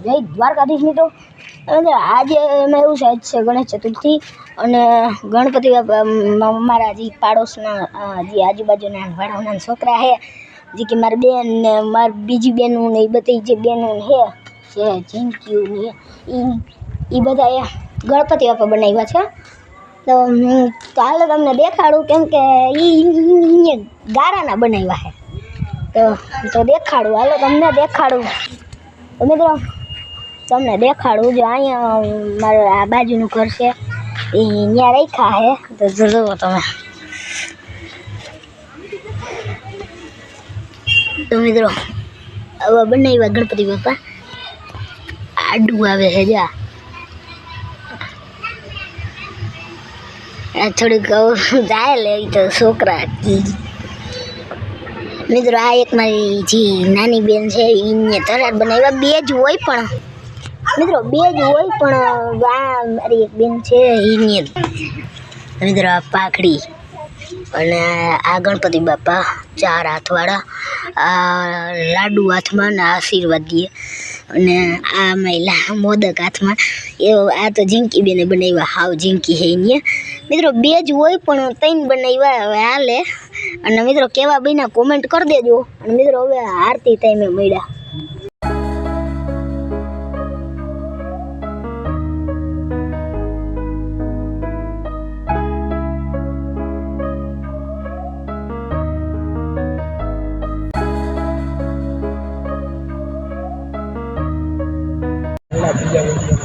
જય દ્વારકાધીશ મિત્રો. આજે એમાં એવું છે, આજ છે ગણેશ ચતુર્થી અને ગણપતિ બાપા મારા જે પાડોશના જે આજુબાજુના વાળાના છોકરા છે, જે કે મારી બેન ને મારી બીજી બેનું ને એ બધી જે બેનો છે જે ઝીંક્યું ને એ બધા ગણપતિ બાપા બનાવ્યા છે. તો હાલો તમને દેખાડું, કેમ કે એ ગારાના બનાવ્યા છે. તો દેખાડું, હાલો તમને દેખાડું. તો મિત્રો તમને દેખાડું, જો અહીંયા મારું આ બાજુનું ઘર છે, એ ત્યાં રાખ્યા છે. તો જુઓ તમે. તો મિત્રો હવે બનાવ્યા ગણપતિ બાપા, આડું આવે છે. જા થોડીક જાય લે તો છોકરા. મિત્રો આ એક મારી જે નાની બેન છે એને તરાર બનાવ્યા. બે જ હોય પણ મિત્રો બે જ હોય પણ આ મારી એક બેન છે એને મિત્રો આ પાખડી અને આ ગણપતિ બાપા 4 હાથવાળા, આ લાડુ હાથમાં ને આશીર્વાદ દે, અને આ મહિલા મોદક હાથમાં. એવો આ તો ઝીંકી બેને બનાવ્યા, હાવ ઝીંકી છે એને. મિત્રો બે જ હોય પણ 3 બનાવ્યા. હવે હાલે. અને મિત્રો કેવા બન્યા કોમેન્ટ કરી દેજો. અને મિત્રો હવે આરતી ટાઈમે મળ્યા. બીજા